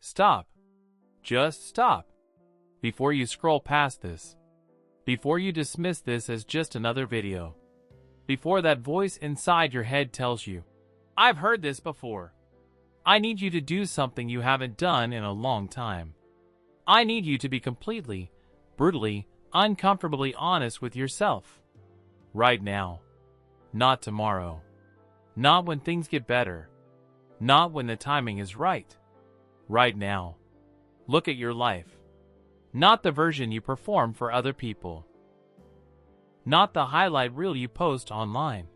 Stop. Just stop. Before you scroll past this. Before you dismiss this as just another video. Before that voice inside your head tells you, I've heard this before. I need you to do something you haven't done in a long time. I need you to be completely, brutally, uncomfortably honest with yourself. Right now. Not tomorrow. Not when things get better. Not when the timing is right. Right now. Look at your life. Not the version you perform for other people. Not the highlight reel you post online.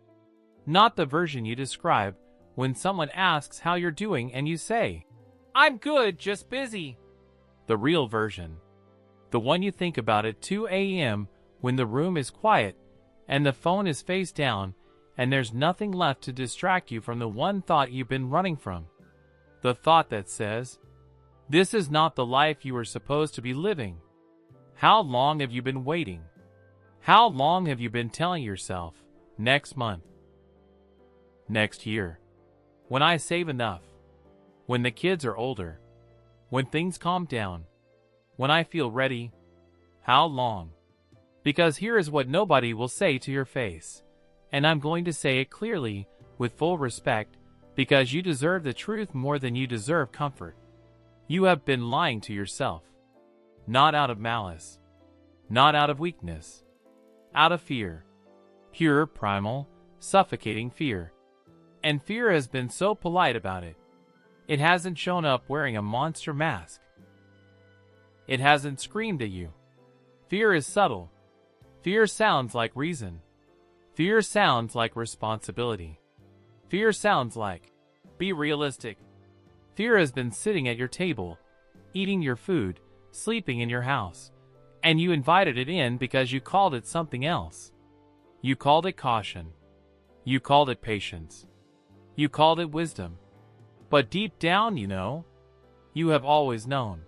Not the version you describe when someone asks how you're doing and you say, I'm good, just busy. The real version. The one you think about at 2 a.m. when the room is quiet and the phone is face down and there's nothing left to distract you from the one thought you've been running from. The thought that says, this is not the life you were supposed to be living. How long have you been waiting? How long have you been telling yourself, next month, next year, when I save enough, when the kids are older, when things calm down, when I feel ready? How long? Because here is what nobody will say to your face, and I'm going to say it clearly, with full respect, because you deserve the truth more than you deserve comfort. You have been lying to yourself. Not out of malice. Not out of weakness. Out of fear. Pure, primal, suffocating fear. And fear has been so polite about it. It hasn't shown up wearing a monster mask. It hasn't screamed at you. Fear is subtle. Fear sounds like reason. Fear sounds like responsibility. Fear sounds like, be realistic. Fear has been sitting at your table, eating your food, sleeping in your house, and you invited it in because you called it something else. You called it caution. You called it patience. You called it wisdom. But deep down, you have always known.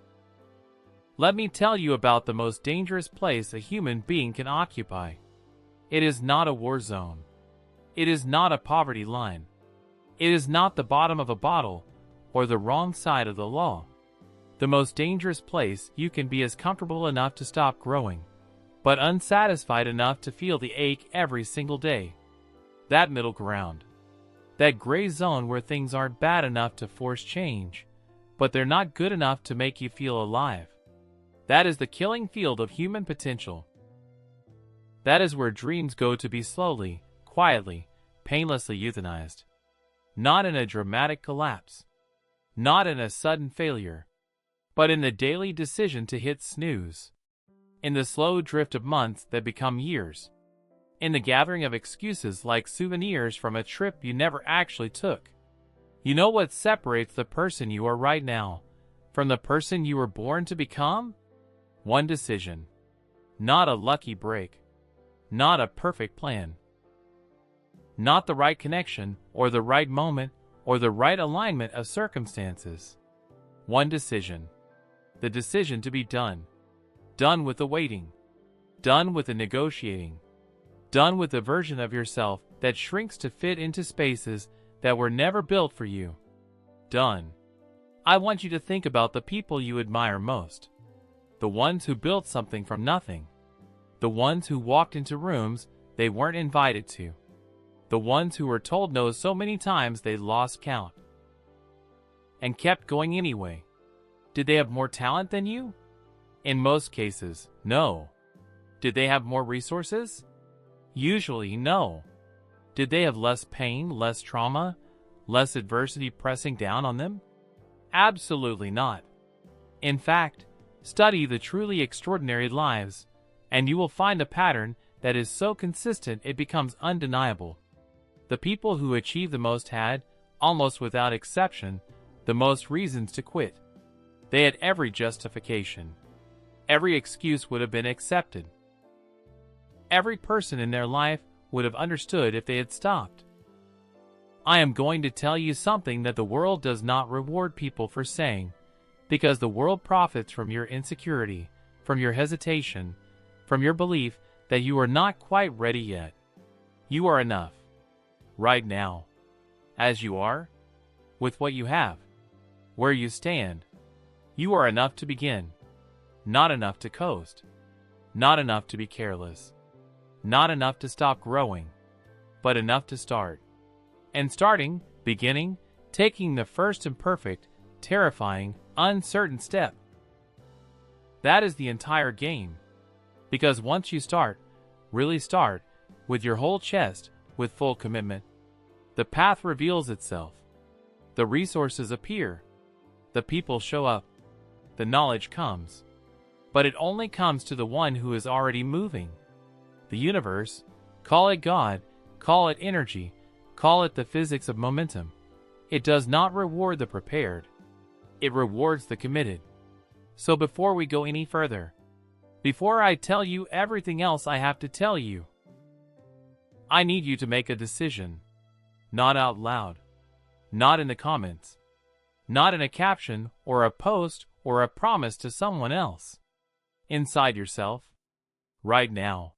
Let me tell you about the most dangerous place a human being can occupy. It is not a war zone. It is not a poverty line. It is not the bottom of a bottle or the wrong side of the law. The most dangerous place you can be is comfortable enough to stop growing, but unsatisfied enough to feel the ache every single day. That middle ground. That gray zone where things aren't bad enough to force change, but they're not good enough to make you feel alive. That is the killing field of human potential. That is where dreams go to be slowly, quietly, painlessly euthanized. Not in a dramatic collapse. Not in a sudden failure. But in the daily decision to hit snooze. In the slow drift of months that become years. In the gathering of excuses like souvenirs from a trip you never actually took. You know what separates the person you are right now from the person you were born to become? One decision. Not a lucky break. Not a perfect plan. Not the right connection, or the right moment, or the right alignment of circumstances. One decision. The decision to be done. Done with the waiting. Done with the negotiating. Done with the version of yourself that shrinks to fit into spaces that were never built for you. Done. I want you to think about the people you admire most. The ones who built something from nothing. The ones who walked into rooms they weren't invited to. The ones who were told no so many times they lost count. And kept going anyway. Did they have more talent than you? In most cases, no. Did they have more resources? Usually, no. Did they have less pain, less trauma, less adversity pressing down on them? Absolutely not. In fact, study the truly extraordinary lives, and you will find a pattern that is so consistent it becomes undeniable. The people who achieved the most had, almost without exception, the most reasons to quit. They had every justification. Every excuse would have been accepted. Every person in their life would have understood if they had stopped. I am going to tell you something that the world does not reward people for saying, because the world profits from your insecurity, from your hesitation, from your belief that you are not quite ready yet. You are enough. Right now. As you are. With what you have. Where you stand. You are enough to begin, not enough to coast, not enough to be careless, not enough to stop growing, but enough to start. And starting, beginning, taking the first imperfect, terrifying, uncertain step. That is the entire game. Because once you start, really start, with your whole chest, with full commitment, the path reveals itself. The resources appear. The people show up. The knowledge comes. But it only comes to the one who is already moving. The universe, call it God, call it energy, call it the physics of momentum. It does not reward the prepared. It rewards the committed. So before we go any further, before I tell you everything else I have to tell you, I need you to make a decision. Not out loud. Not in the comments. Not in a caption or a post or a promise to someone else. Inside yourself. Right now.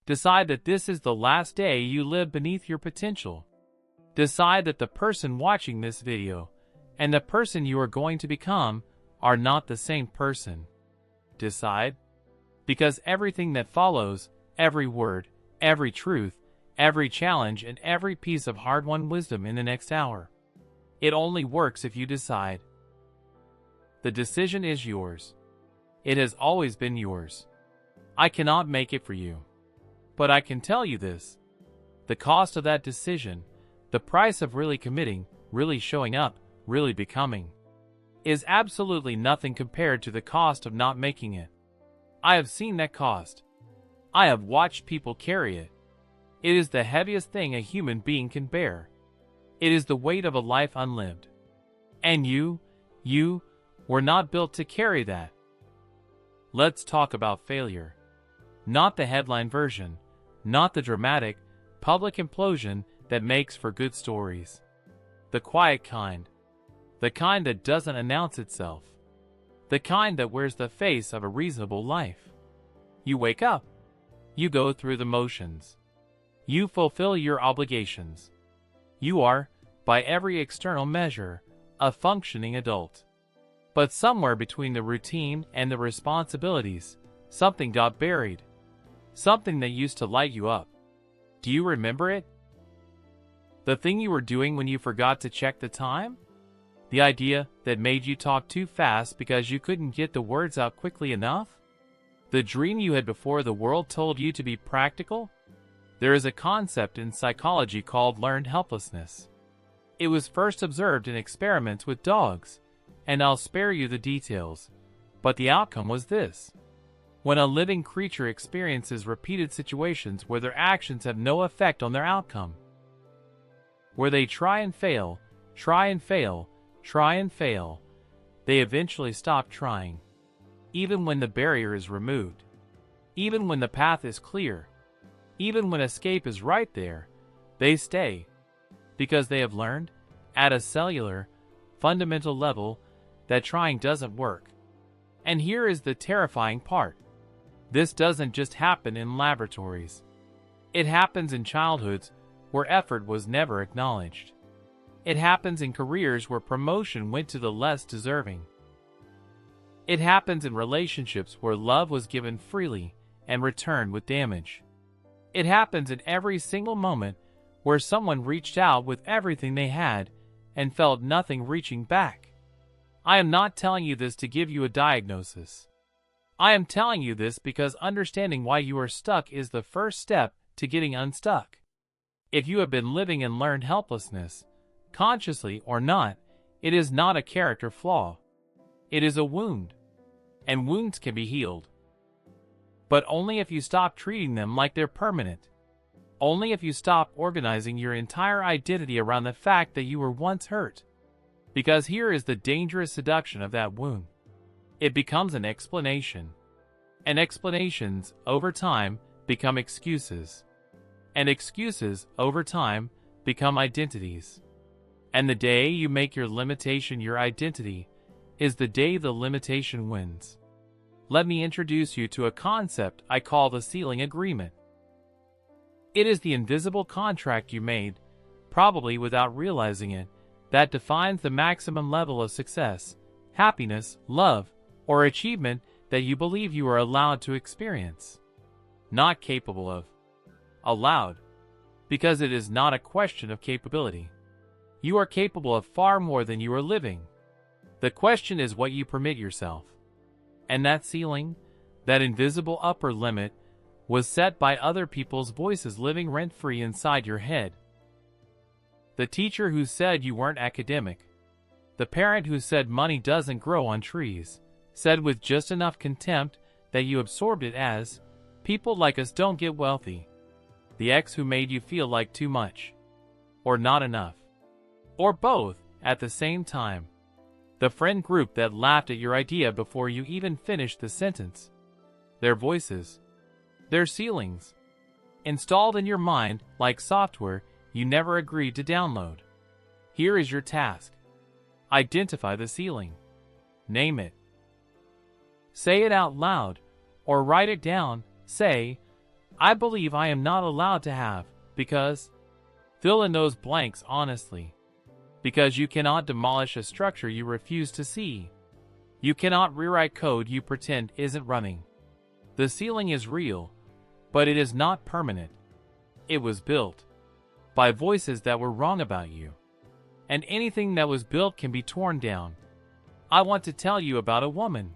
Decide that this is the last day you live beneath your potential. Decide that the person watching this video and the person you are going to become are not the same person. Decide. Because everything that follows, every word, every truth, every challenge, and every piece of hard-won wisdom in the next hour, it only works if you decide. The decision is yours. It has always been yours. I cannot make it for you. But I can tell you this. The cost of that decision, the price of really committing, really showing up, really becoming, is absolutely nothing compared to the cost of not making it. I have seen that cost. I have watched people carry it. It is the heaviest thing a human being can bear. It is the weight of a life unlived. And you were not built to carry that. Let's talk about failure. Not the headline version, not the dramatic, public implosion that makes for good stories. The quiet kind. The kind that doesn't announce itself. The kind that wears the face of a reasonable life. You wake up. You go through the motions. You fulfill your obligations. You are, by every external measure, a functioning adult. But somewhere between the routine and the responsibilities, something got buried. Something that used to light you up. Do you remember it? The thing you were doing when you forgot to check the time? The idea that made you talk too fast because you couldn't get the words out quickly enough? The dream you had before the world told you to be practical? There is a concept in psychology called learned helplessness. It was first observed in experiments with dogs, and I'll spare you the details, but the outcome was this. When a living creature experiences repeated situations where their actions have no effect on their outcome, where they try and fail, they eventually stop trying. Even when the barrier is removed, even when the path is clear, even when escape is right there, they stay. Because they have learned, at a cellular, fundamental level, that trying doesn't work. And here is the terrifying part. This doesn't just happen in laboratories. It happens in childhoods where effort was never acknowledged. It happens in careers where promotion went to the less deserving. It happens in relationships where love was given freely and returned with damage. It happens in every single moment where someone reached out with everything they had and felt nothing reaching back. I am not telling you this to give you a diagnosis. I am telling you this because understanding why you are stuck is the first step to getting unstuck. If you have been living in learned helplessness, consciously or not, it is not a character flaw. It is a wound. And wounds can be healed. But only if you stop treating them like they're permanent. Only if you stop organizing your entire identity around the fact that you were once hurt. Because here is the dangerous seduction of that wound. It becomes an explanation. And explanations, over time, become excuses. And excuses, over time, become identities. And the day you make your limitation your identity is the day the limitation wins. Let me introduce you to a concept I call the ceiling agreement. It is the invisible contract you made, probably without realizing it, that defines the maximum level of success, happiness, love, or achievement that you believe you are allowed to experience. Not capable of. Allowed. Because it is not a question of capability. You are capable of far more than you are living. The question is what you permit yourself. And that ceiling, that invisible upper limit, was set by other people's voices living rent-free inside your head. The teacher who said you weren't academic. The parent who said money doesn't grow on trees, said with just enough contempt that you absorbed it as, people like us don't get wealthy. The ex who made you feel like too much. Or not enough. Or both, at the same time. The friend group that laughed at your idea before you even finished the sentence. Their voices. Their ceilings. Installed in your mind like software you never agreed to download. Here is your task. Identify the ceiling. Name it. Say it out loud, or write it down. Say, I believe I am not allowed to have, because... Fill in those blanks honestly. Because you cannot demolish a structure you refuse to see. You cannot rewrite code you pretend isn't running. The ceiling is real, but it is not permanent. It was built by voices that were wrong about you. And anything that was built can be torn down. I want to tell you about a woman.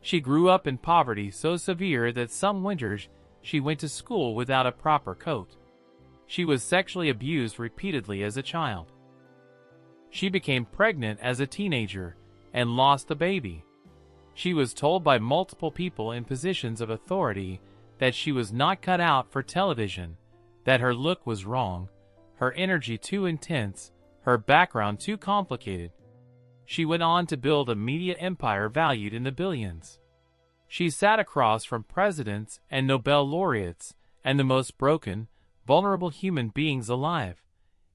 She grew up in poverty so severe that some winters she went to school without a proper coat. She was sexually abused repeatedly as a child. She became pregnant as a teenager and lost the baby. She was told by multiple people in positions of authority that she was not cut out for television, that her look was wrong, her energy too intense, her background too complicated. She went on to build a media empire valued in the billions. She sat across from presidents and Nobel laureates and the most broken, vulnerable human beings alive,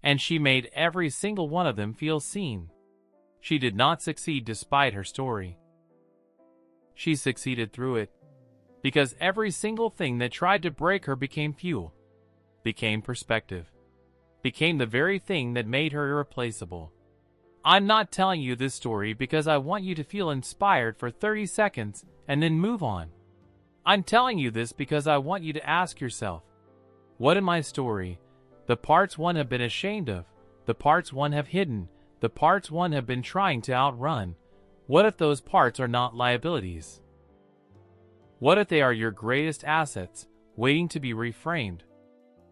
and she made every single one of them feel seen. She did not succeed despite her story. She succeeded through it, because every single thing that tried to break her became fuel, became perspective, became the very thing that made her irreplaceable. I'm not telling you this story because I want you to feel inspired for 30 seconds and then move on. I'm telling you this because I want you to ask yourself, what in my story, the parts one have been ashamed of, the parts one have hidden, the parts one have been trying to outrun, what if those parts are not liabilities? What if they are your greatest assets, waiting to be reframed?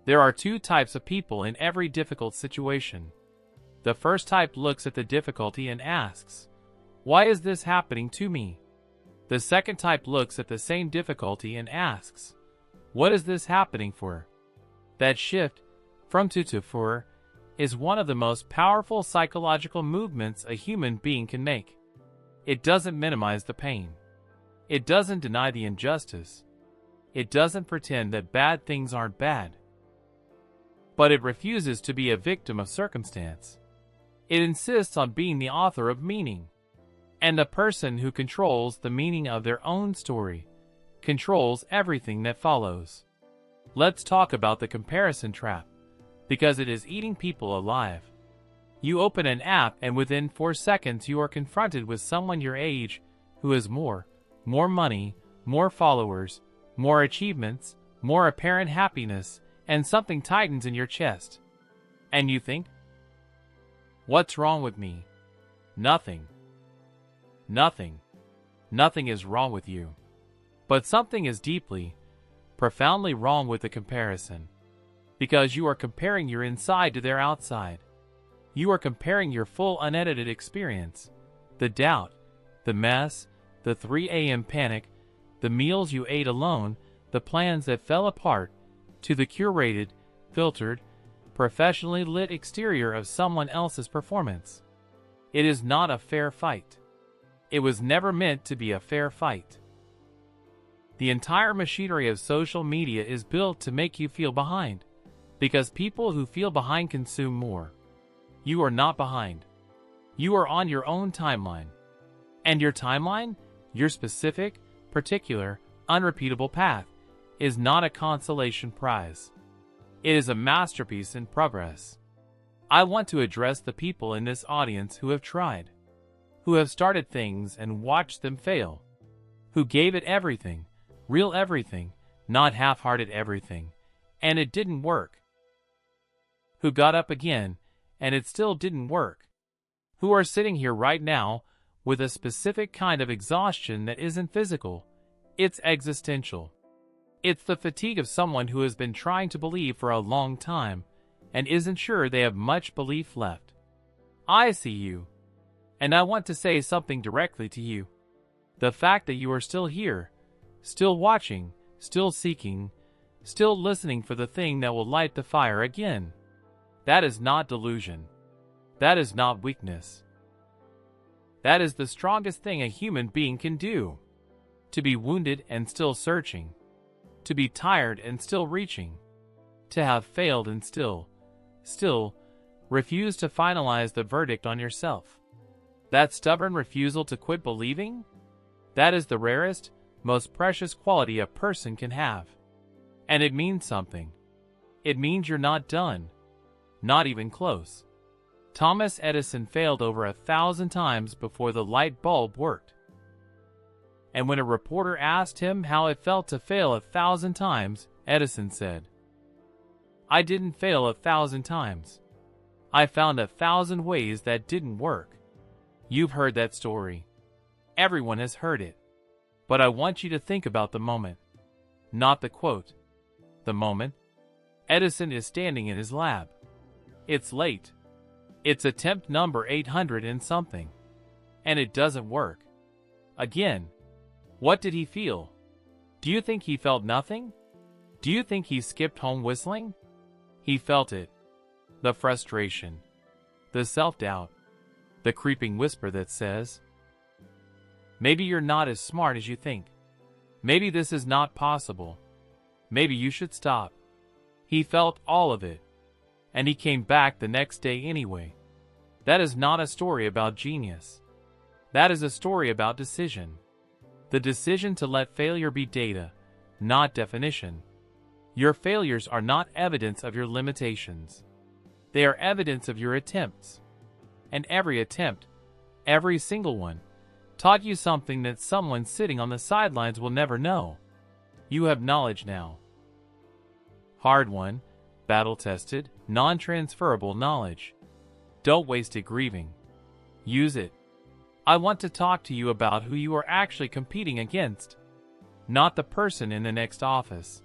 There are two types of people in every difficult situation. The first type looks at the difficulty and asks, why is this happening to me? The second type looks at the same difficulty and asks, what is this happening for? That shift, from to for, is one of the most powerful psychological movements a human being can make. It doesn't minimize the pain. It doesn't deny the injustice. It doesn't pretend that bad things aren't bad. But it refuses to be a victim of circumstance. It insists on being the author of meaning. And the person who controls the meaning of their own story controls everything that follows. Let's talk about the comparison trap, because it is eating people alive. You open an app and within 4 seconds you are confronted with someone your age who has more money, more followers, more achievements, more apparent happiness, and something tightens in your chest. And you think, what's wrong with me? Nothing. Nothing. Nothing is wrong with you. But something is deeply, profoundly wrong with the comparison. Because you are comparing your inside to their outside. You are comparing your full unedited experience, the doubt, the mess, the 3 a.m. panic, the meals you ate alone, the plans that fell apart, to the curated, filtered, professionally lit exterior of someone else's performance. It is not a fair fight. It was never meant to be a fair fight. The entire machinery of social media is built to make you feel behind, because people who feel behind consume more. You are not behind. You are on your own timeline. And your timeline, your specific, particular, unrepeatable path, is not a consolation prize. It is a masterpiece in progress. I want to address the people in this audience who have tried. who have started things and watched them fail, who gave it everything, real everything, not half-hearted everything, and it didn't work, who got up again and it still didn't work, who are sitting here right now with a specific kind of exhaustion that isn't physical, it's existential. It's the fatigue of someone who has been trying to believe for a long time and isn't sure they have much belief left. I see you, and I want to say something directly to you. The fact that you are still here, still watching, still seeking, still listening for the thing that will light the fire again, that is not delusion. That is not weakness. That is the strongest thing a human being can do. To be wounded and still searching. To be tired and still reaching. To have failed and still refuse to finalize the verdict on yourself. That stubborn refusal to quit believing? That is the rarest, most precious quality a person can have. And it means something. It means you're not done. Not even close. Thomas Edison failed over 1,000 times before the light bulb worked. And when a reporter asked him how it felt to fail 1,000 times, Edison said, "I didn't fail 1,000 times. I found 1,000 ways that didn't work." You've heard that story. Everyone has heard it. But I want you to think about the moment. Not the quote. The moment. Edison is standing in his lab. It's late. It's attempt number 800 and something. And it doesn't work. Again. What did he feel? Do you think he felt nothing? Do you think he skipped home whistling? He felt it. The frustration. The self-doubt. The creeping whisper that says, maybe you're not as smart as you think. Maybe this is not possible. Maybe you should stop. He felt all of it. And he came back the next day anyway. That is not a story about genius. That is a story about decision. The decision to let failure be data, not definition. Your failures are not evidence of your limitations. They are evidence of your attempts. And every attempt, every single one, taught you something that someone sitting on the sidelines will never know. You have knowledge now. Hard-won, battle-tested, non-transferable knowledge. Don't waste it grieving. Use it. I want to talk to you about who you are actually competing against. Not the person in the next office.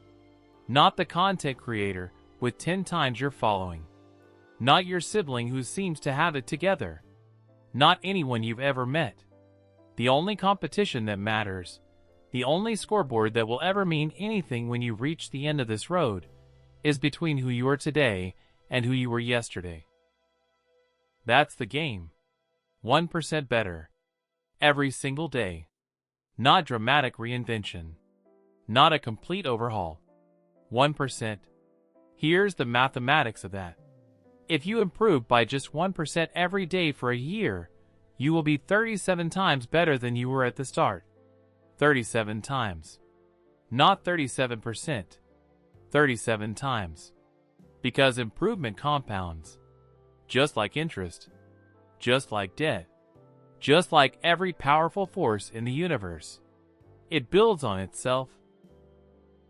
Not the content creator with 10 times your following. Not your sibling who seems to have it together. Not anyone you've ever met. The only competition that matters, the only scoreboard that will ever mean anything when you reach the end of this road, is between who you are today and who you were yesterday. That's the game. 1% better. Every single day. Not dramatic reinvention. Not a complete overhaul. 1%. Here's the mathematics of that. If you improve by just 1% every day for a year, you will be 37 times better than you were at the start. 37 times. Not 37%. 37 times. Because improvement compounds. Just like interest. Just like debt. Just like every powerful force in the universe. It builds on itself.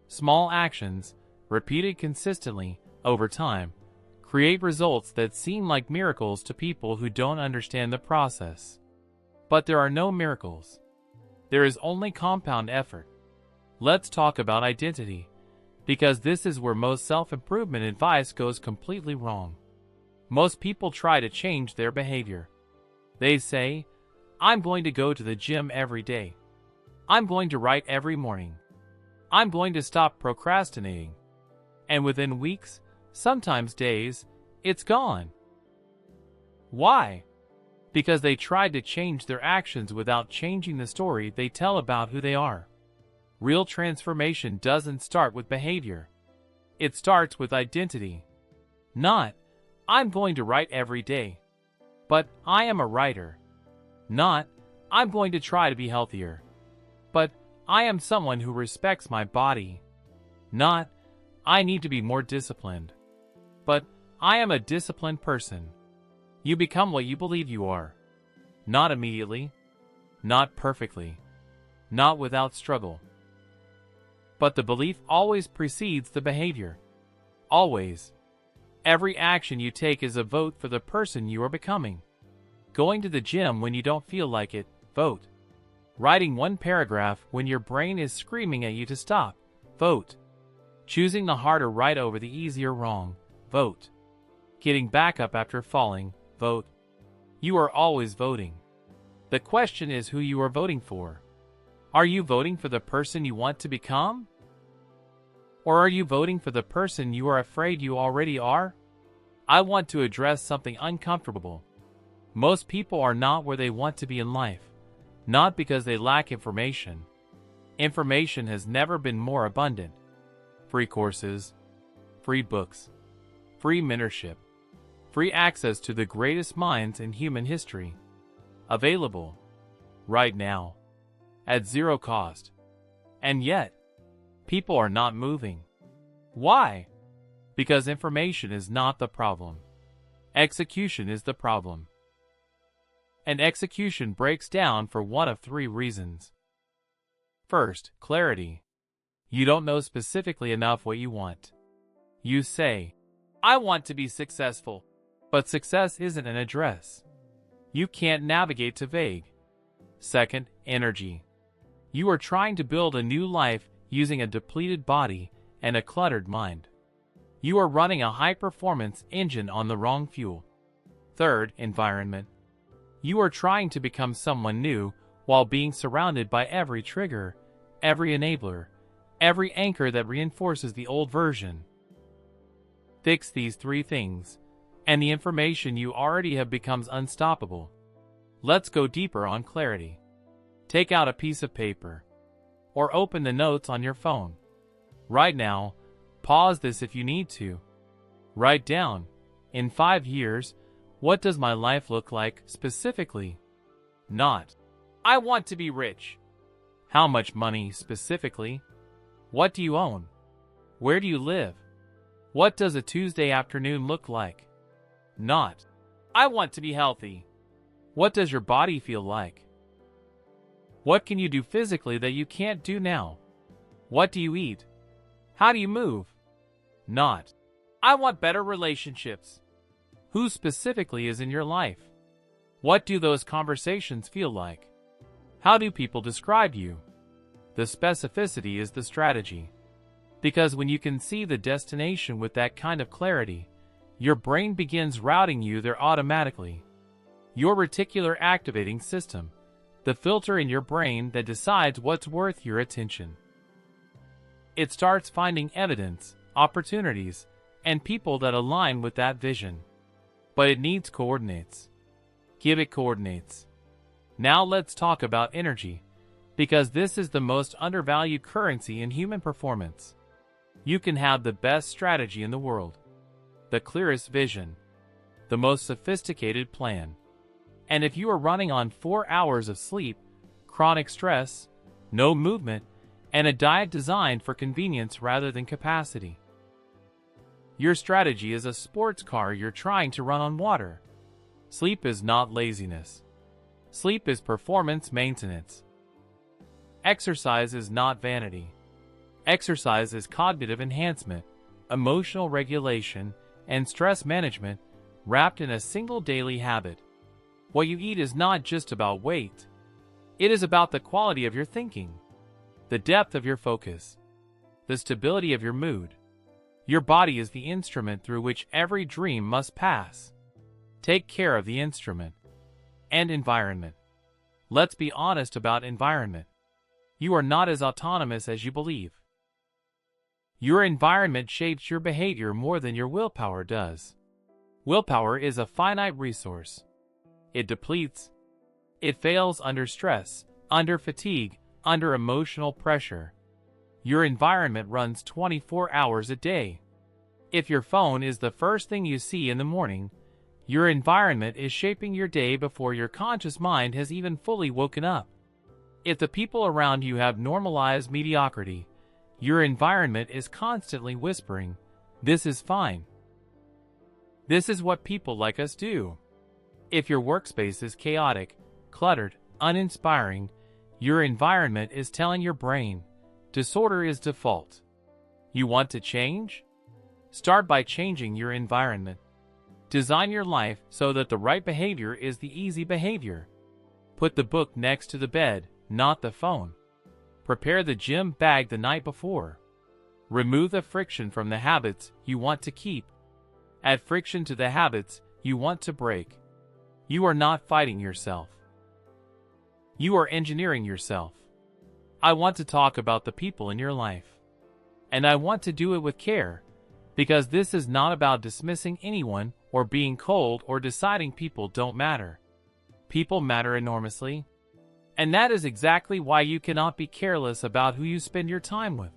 Small actions, repeated consistently, over time, create results that seem like miracles to people who don't understand the process. But there are no miracles. There is only compound effort. Let's talk about identity, because this is where most self-improvement advice goes completely wrong. Most people try to change their behavior. They say, I'm going to go to the gym every day. I'm going to write every morning. I'm going to stop procrastinating. And within weeks, sometimes days, it's gone. Why? Because they tried to change their actions without changing the story they tell about who they are. Real transformation doesn't start with behavior. It starts with identity. Not, I'm going to write every day. But I am a writer. Not, I'm going to try to be healthier. But I am someone who respects my body. Not, I need to be more disciplined. But I am a disciplined person. You become what you believe you are. Not immediately, not perfectly, not without struggle. But the belief always precedes the behavior. Always. Every action you take is a vote for the person you are becoming. Going to the gym when you don't feel like it, vote. Writing one paragraph when your brain is screaming at you to stop, vote. Choosing the harder right over the easier wrong, vote. Getting back up after falling, vote. You are always voting. The question is who you are voting for. Are you voting for the person you want to become? Or are you voting for the person you are afraid you already are? I want to address something uncomfortable. Most people are not where they want to be in life, not because they lack information. Information has never been more abundant. Free courses, free books, free mentorship, free access to the greatest minds in human history. Available right now at zero cost. And yet, people are not moving. Why? Because information is not the problem. Execution is the problem. And execution breaks down for one of three reasons. First, clarity. You don't know specifically enough what you want. You say, I want to be successful. But success isn't an address. You can't navigate to vague. Second, energy. You are trying to build a new life using a depleted body and a cluttered mind. You are running a high-performance engine on the wrong fuel. Third, environment. You are trying to become someone new while being surrounded by every trigger, every enabler, every anchor that reinforces the old version. Fix these three things, and the information you already have becomes unstoppable. Let's go deeper on clarity. Take out a piece of paper, or open the notes on your phone. Right now, pause this if you need to. Write down, in 5 years, what does my life look like specifically? Not, I want to be rich. How much money specifically? What do you own? Where do you live? What does a Tuesday afternoon look like? Not, I want to be healthy. What does your body feel like? What can you do physically that you can't do now? What do you eat? How do you move? Not, I want better relationships. Who specifically is in your life? What do those conversations feel like? How do people describe you? The specificity is the strategy. Because when you can see the destination with that kind of clarity, your brain begins routing you there automatically. Your reticular activating system, the filter in your brain that decides what's worth your attention. It starts finding evidence, opportunities, and people that align with that vision. But it needs coordinates. Give it coordinates. Now let's talk about energy, because this is the most undervalued currency in human performance. You can have the best strategy in the world, the clearest vision, the most sophisticated plan. And if you are running on 4 hours of sleep, chronic stress, no movement, and a diet designed for convenience rather than capacity, your strategy is a sports car you're trying to run on water. Sleep is not laziness. Sleep is performance maintenance. Exercise is not vanity. Exercise is cognitive enhancement, emotional regulation, and stress management wrapped in a single daily habit. What you eat is not just about weight. It is about the quality of your thinking, the depth of your focus, the stability of your mood. Your body is the instrument through which every dream must pass. Take care of the instrument. And environment. Let's be honest about environment. You are not as autonomous as you believe. Your environment shapes your behavior more than your willpower does. Willpower is a finite resource. It depletes. It fails under stress, under fatigue, under emotional pressure. Your environment runs 24 hours a day. If your phone is the first thing you see in the morning, your environment is shaping your day before your conscious mind has even fully woken up. If the people around you have normalized mediocrity, your environment is constantly whispering, "This is fine." This is what people like us do. If your workspace is chaotic, cluttered, uninspiring, your environment is telling your brain, disorder is default. You want to change? Start by changing your environment. Design your life so that the right behavior is the easy behavior. Put the book next to the bed, not the phone. Prepare the gym bag the night before. Remove the friction from the habits you want to keep. Add friction to the habits you want to break. You are not fighting yourself. You are engineering yourself. I want to talk about the people in your life. And I want to do it with care, because this is not about dismissing anyone or being cold or deciding people don't matter. People matter enormously. And that is exactly why you cannot be careless about who you spend your time with.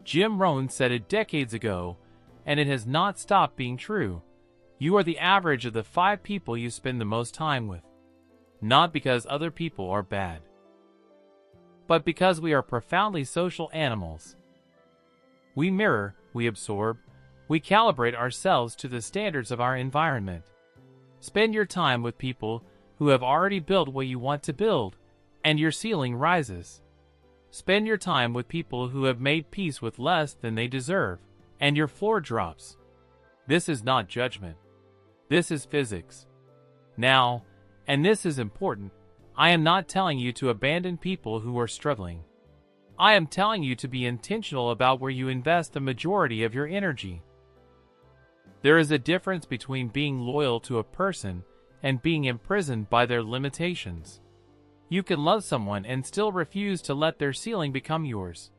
Jim Rohn said it decades ago, and it has not stopped being true. You are the average of the 5 people you spend the most time with. Not because other people are bad, but because we are profoundly social animals. We mirror, we absorb, we calibrate ourselves to the standards of our environment. Spend your time with people who have already built what you want to build, and your ceiling rises. Spend your time with people who have made peace with less than they deserve, and your floor drops. This is not judgment. This is physics. Now, and this is important, I am not telling you to abandon people who are struggling. I am telling you to be intentional about where you invest the majority of your energy. There is a difference between being loyal to a person and being imprisoned by their limitations. You can love someone and still refuse to let their ceiling become yours.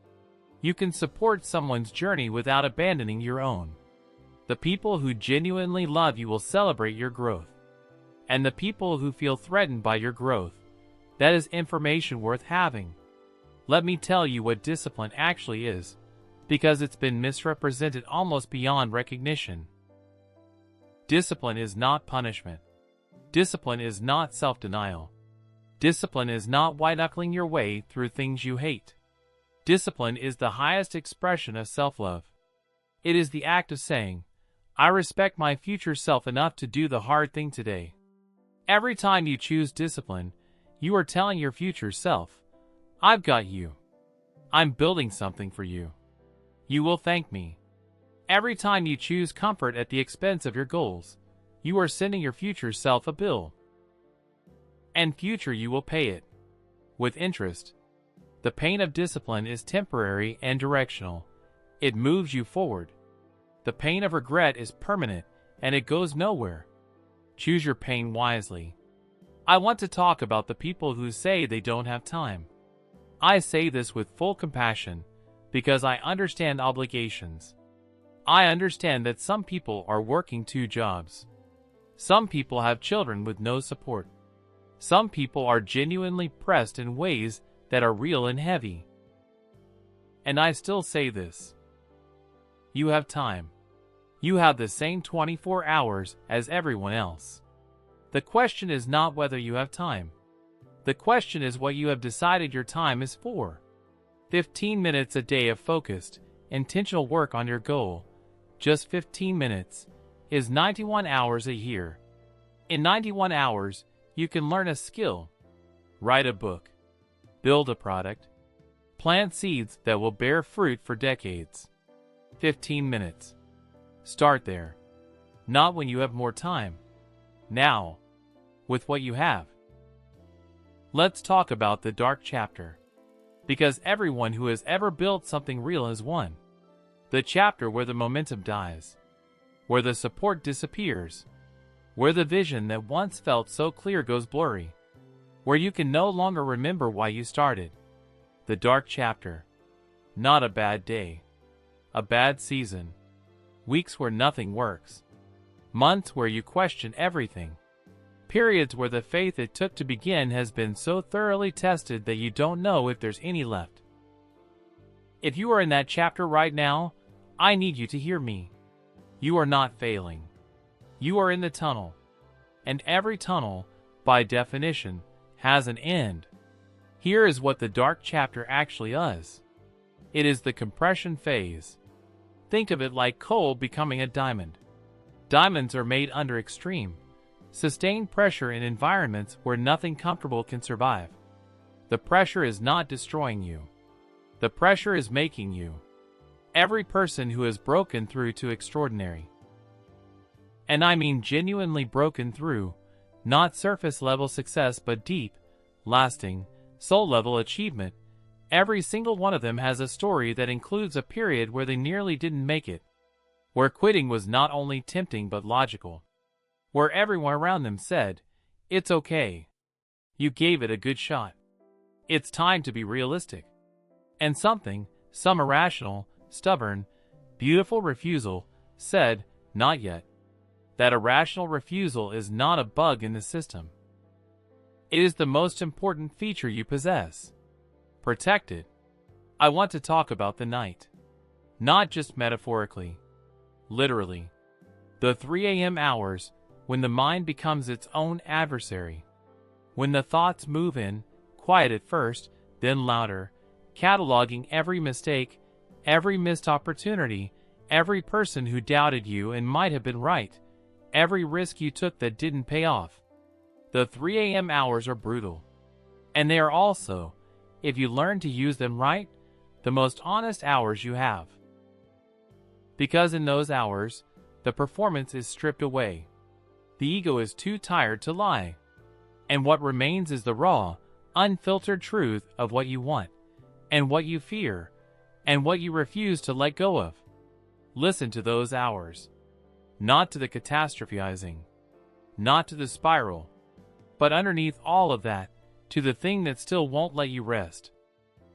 You can support someone's journey without abandoning your own. The people who genuinely love you will celebrate your growth. And the people who feel threatened by your growth, that is information worth having. Let me tell you what discipline actually is, because it's been misrepresented almost beyond recognition. Discipline is not punishment. Discipline is not self-denial. Discipline is not white-knuckling your way through things you hate. Discipline is the highest expression of self-love. It is the act of saying, I respect my future self enough to do the hard thing today. Every time you choose discipline, you are telling your future self, I've got you. I'm building something for you. You will thank me. Every time you choose comfort at the expense of your goals, you are sending your future self a bill. And future you will pay it. With interest. The pain of discipline is temporary and directional. It moves you forward. The pain of regret is permanent, and it goes nowhere. Choose your pain wisely. I want to talk about the people who say they don't have time. I say this with full compassion, because I understand obligations. I understand that some people are working 2 jobs. Some people have children with no support. Some people are genuinely pressed in ways that are real and heavy. And I still say this. You have time. You have the same 24 hours as everyone else. The question is not whether you have time. The question is what you have decided your time is for. 15 minutes a day of focused, intentional work on your goal, just 15 minutes, is 91 hours a year. In 91 hours, you can learn a skill, write a book, build a product, plant seeds that will bear fruit for decades. 15 minutes. Start there. Not when you have more time. Now, with what you have. Let's talk about the dark chapter. Because everyone who has ever built something real has won. The chapter where the momentum dies. Where the support disappears. Where the vision that once felt so clear goes blurry. Where you can no longer remember why you started. The dark chapter. Not a bad day. A bad season. Weeks where nothing works. Months where you question everything. Periods where the faith it took to begin has been so thoroughly tested that you don't know if there's any left. If you are in that chapter right now, I need you to hear me. You are not failing. You are in the tunnel. And every tunnel, by definition, has an end. Here is what the dark chapter actually is. It is the compression phase. Think of it like coal becoming a diamond. Diamonds are made under extreme, Sustain pressure in environments where nothing comfortable can survive. The pressure is not destroying you. The pressure is making you. Every person who has broken through to extraordinary, and I mean genuinely broken through, not surface-level success but deep, lasting, soul-level achievement, every single one of them has a story that includes a period where they nearly didn't make it, where quitting was not only tempting but logical, where everyone around them said, "It's okay. You gave it a good shot. It's time to be realistic." And some irrational, stubborn, beautiful refusal said, "Not yet." That irrational refusal is not a bug in the system. It is the most important feature you possess. Protect it. I want to talk about the night. Not just metaphorically. Literally. The 3 a.m. hours, when the mind becomes its own adversary. When the thoughts move in, quiet at first, then louder, cataloging every mistake, every missed opportunity, every person who doubted you and might have been right, every risk you took that didn't pay off. The 3 a.m. hours are brutal. And they are also, if you learn to use them right, the most honest hours you have. Because in those hours, the performance is stripped away. The ego is too tired to lie. And what remains is the raw, unfiltered truth of what you want, and what you fear, and what you refuse to let go of. Listen to those hours. Not to the catastrophizing, not to the spiral, but underneath all of that, to the thing that still won't let you rest.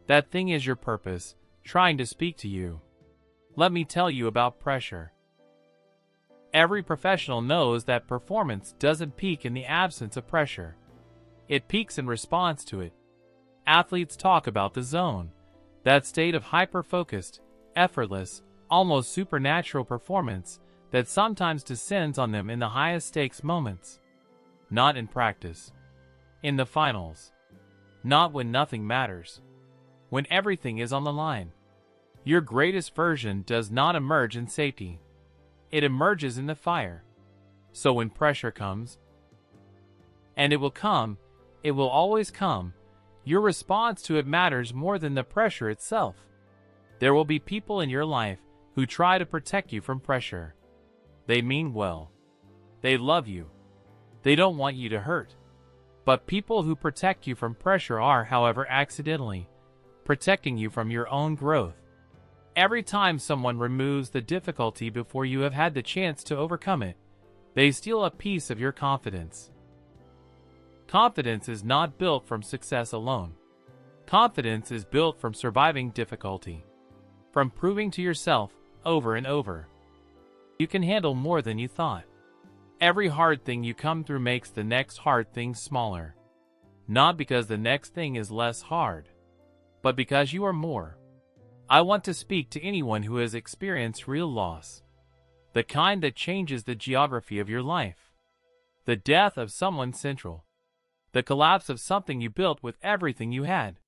That thing is your purpose, trying to speak to you. Let me tell you about pressure. Every professional knows that performance doesn't peak in the absence of pressure. It peaks in response to it. Athletes talk about the zone, that state of hyper-focused, effortless, almost supernatural performance that sometimes descends on them in the highest stakes moments. Not in practice. In the finals. Not when nothing matters. When everything is on the line. Your greatest version does not emerge in safety. It emerges in the fire. So when pressure comes, and it will always come, your response to it matters more than the pressure itself. There will be people in your life who try to protect you from pressure. They mean well. They love you. They don't want you to hurt. But people who protect you from pressure are, however, accidentally protecting you from your own growth. Every time someone removes the difficulty before you have had the chance to overcome it, they steal a piece of your confidence. Confidence is not built from success alone. Confidence is built from surviving difficulty, from proving to yourself over and over you can handle more than you thought. Every hard thing you come through makes the next hard thing smaller. Not because the next thing is less hard, but because you are more. I want to speak to anyone who has experienced real loss. The kind that changes the geography of your life. The death of someone central. The collapse of something you built with everything you had.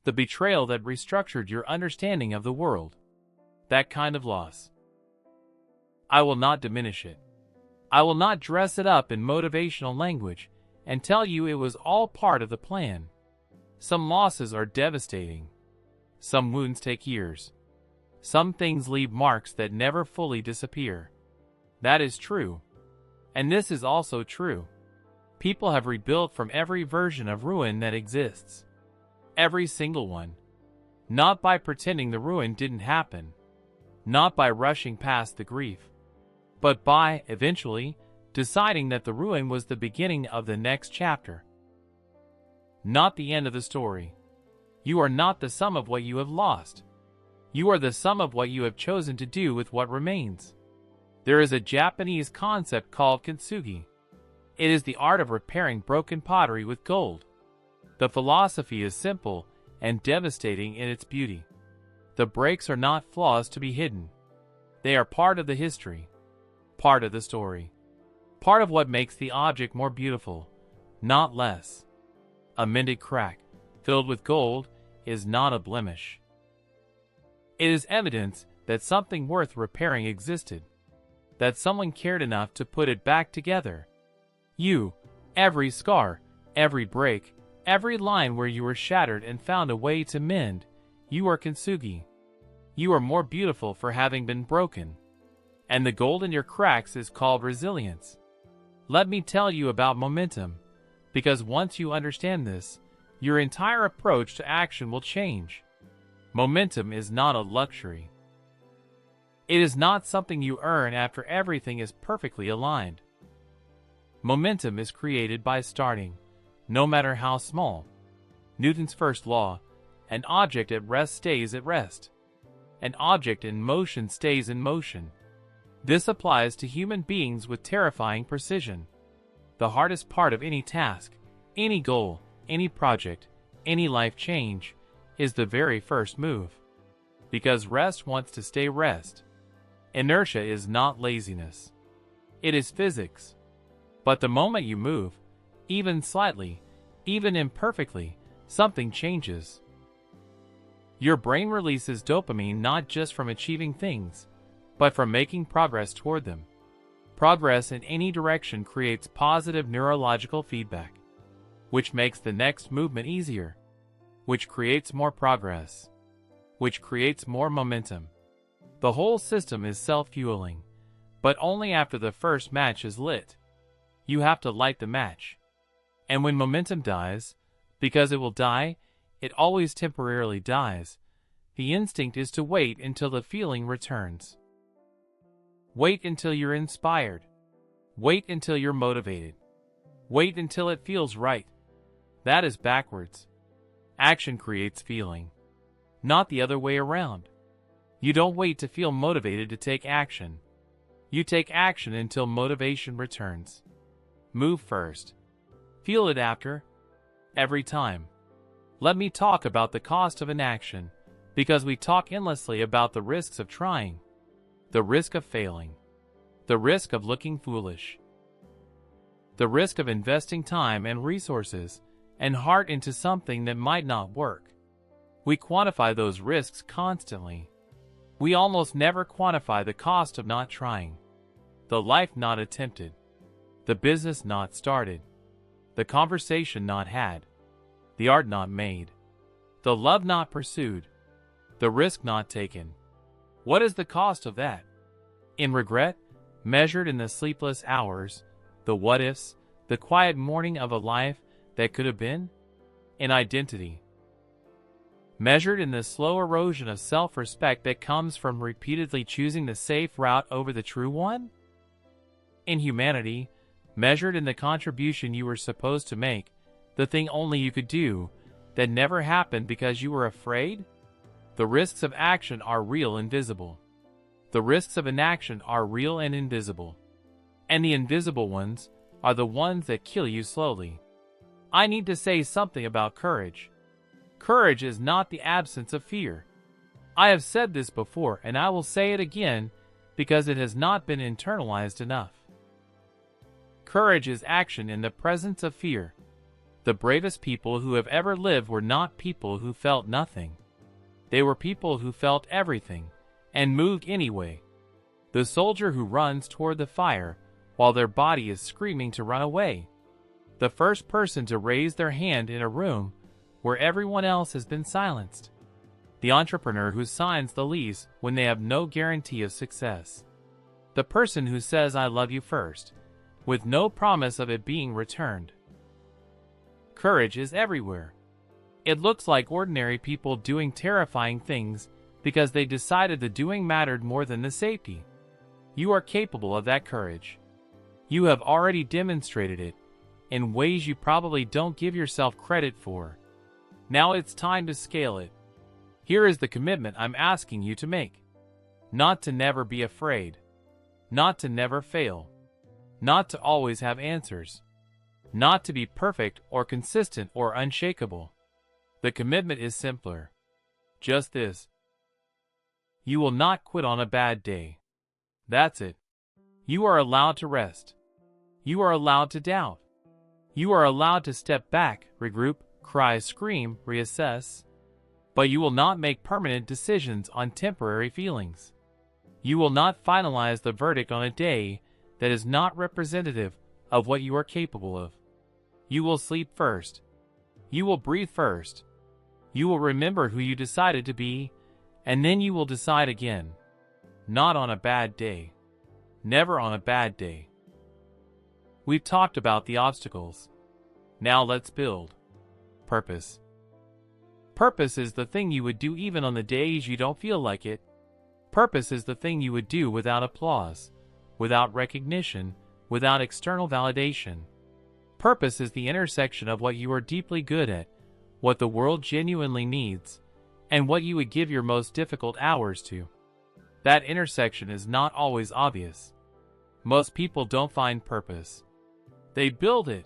The betrayal that restructured your understanding of the world. That kind of loss. I will not diminish it. I will not dress it up in motivational language and tell you it was all part of the plan. Some losses are devastating. Some wounds take years. Some things leave marks that never fully disappear. That is true. And this is also true. People have rebuilt from every version of ruin that exists. Every single one. Not by pretending the ruin didn't happen. Not by rushing past the grief. But by, eventually, deciding that the ruin was the beginning of the next chapter. Not the end of the story. You are not the sum of what you have lost. You are the sum of what you have chosen to do with what remains. There is a Japanese concept called kintsugi. It is the art of repairing broken pottery with gold. The philosophy is simple and devastating in its beauty. The breaks are not flaws to be hidden. They are part of the history. Part of the story. Part of what makes the object more beautiful, not less. A mended crack, filled with gold, is not a blemish. It is evidence that something worth repairing existed, that someone cared enough to put it back together. You, every scar, every break, every line where you were shattered and found a way to mend, you are kintsugi. You are more beautiful for having been broken. And the gold in your cracks is called resilience. Let me tell you about momentum, because once you understand this, your entire approach to action will change. Momentum is not a luxury. It is not something you earn after everything is perfectly aligned. Momentum is created by starting, no matter how small. Newton's first law: an object at rest stays at rest. An object in motion stays in motion. This applies to human beings with terrifying precision. The hardest part of any task, any goal, any project, any life change, is the very first move. Because rest wants to stay rest. Inertia is not laziness. It is physics. But the moment you move, even slightly, even imperfectly, something changes. Your brain releases dopamine not just from achieving things, but from making progress toward them. Progress in any direction creates positive neurological feedback, which makes the next movement easier, which creates more progress, which creates more momentum. The whole system is self-fueling, but only after the first match is lit. You have to light the match. And when momentum dies, because it will die, it always temporarily dies, the instinct is to wait until the feeling returns. Wait until you're inspired. Wait until you're motivated. Wait until it feels right. That is backwards. Action creates feeling, not the other way around. You don't wait to feel motivated to take action. You take action until motivation returns. Move first. Feel it after. Every time. Let me talk about the cost of inaction, because we talk endlessly about the risks of trying. The risk of failing. The risk of looking foolish. The risk of investing time and resources and heart into something that might not work. We quantify those risks constantly. We almost never quantify the cost of not trying. The life not attempted. The business not started. The conversation not had. The art not made. The love not pursued. The risk not taken. What is the cost of that? In regret, measured in the sleepless hours, the what-ifs, the quiet mourning of a life that could have been? In identity. Measured in the slow erosion of self-respect that comes from repeatedly choosing the safe route over the true one? In humanity, measured in the contribution you were supposed to make, the thing only you could do, that never happened because you were afraid? The risks of action are real and visible. The risks of inaction are real and invisible. And the invisible ones are the ones that kill you slowly. I need to say something about courage. Courage is not the absence of fear. I have said this before and I will say it again because it has not been internalized enough. Courage is action in the presence of fear. The bravest people who have ever lived were not people who felt nothing. They were people who felt everything, and moved anyway. The soldier who runs toward the fire, while their body is screaming to run away. The first person to raise their hand in a room where everyone else has been silenced. The entrepreneur who signs the lease when they have no guarantee of success. The person who says I love you first, with no promise of it being returned. Courage is everywhere. It looks like ordinary people doing terrifying things because they decided the doing mattered more than the safety. You are capable of that courage. You have already demonstrated it in ways you probably don't give yourself credit for. Now it's time to scale it. Here is the commitment I'm asking you to make. Not to never be afraid. Not to never fail. Not to always have answers. Not to be perfect or consistent or unshakable. The commitment is simpler. Just this. You will not quit on a bad day. That's it. You are allowed to rest. You are allowed to doubt. You are allowed to step back, regroup, cry, scream, reassess. But you will not make permanent decisions on temporary feelings. You will not finalize the verdict on a day that is not representative of what you are capable of. You will sleep first. You will breathe first. You will remember who you decided to be, and then you will decide again. Not on a bad day. Never on a bad day. We've talked about the obstacles. Now let's build. Purpose. Purpose is the thing you would do even on the days you don't feel like it. Purpose is the thing you would do without applause, without recognition, without external validation. Purpose is the intersection of what you are deeply good at, what the world genuinely needs, and what you would give your most difficult hours to. That intersection is not always obvious. Most people don't find purpose. They build it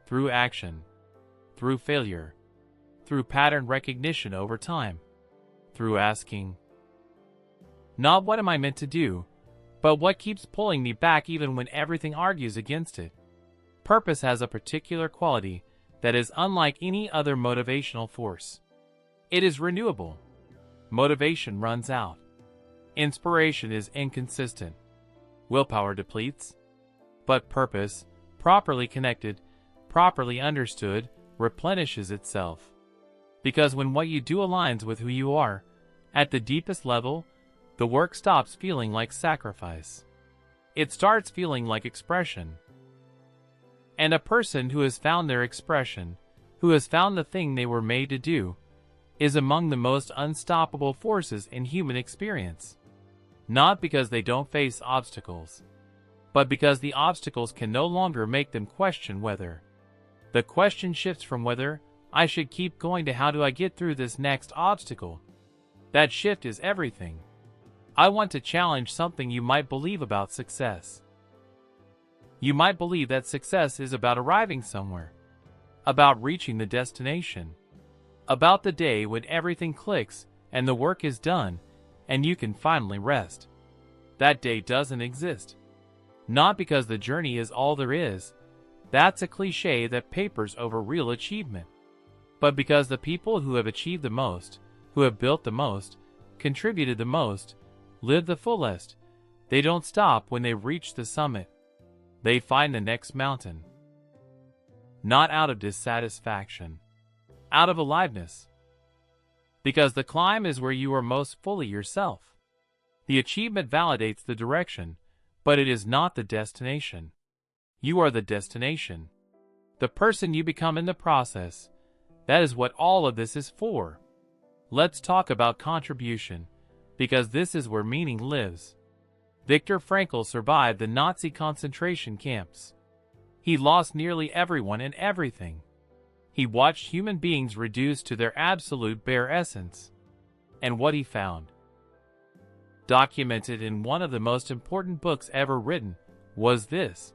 through action, through failure, through pattern recognition over time, through asking, not what am I meant to do, but what keeps pulling me back even when everything argues against it. Purpose has a particular quality that is unlike any other motivational force. It is renewable. Motivation runs out. Inspiration is inconsistent. Willpower depletes. But purpose, properly connected, properly understood, replenishes itself. Because when what you do aligns with who you are, at the deepest level, the work stops feeling like sacrifice. It starts feeling like expression. And a person who has found their expression, who has found the thing they were made to do, is among the most unstoppable forces in human experience. Not because they don't face obstacles, but because the obstacles can no longer make them question whether. The question shifts from whether I should keep going to how do I get through this next obstacle. That shift is everything. I want to challenge something you might believe about success. You might believe that success is about arriving somewhere, about reaching the destination, about the day when everything clicks and the work is done and you can finally rest. That day doesn't exist. Not because the journey is all there is. That's a cliche that papers over real achievement. But because the people who have achieved the most, who have built the most, contributed the most, lived the fullest, they don't stop when they reach the summit. They find the next mountain. Not out of dissatisfaction, out of aliveness. Because the climb is where you are most fully yourself. The achievement validates the direction, but it is not the destination. You are the destination. The person you become in the process. That is what all of this is for. Let's talk about contribution, because this is where meaning lives. Viktor Frankl survived the Nazi concentration camps. He lost nearly everyone and everything. He watched human beings reduced to their absolute bare essence. And what he found, documented in one of the most important books ever written, was this.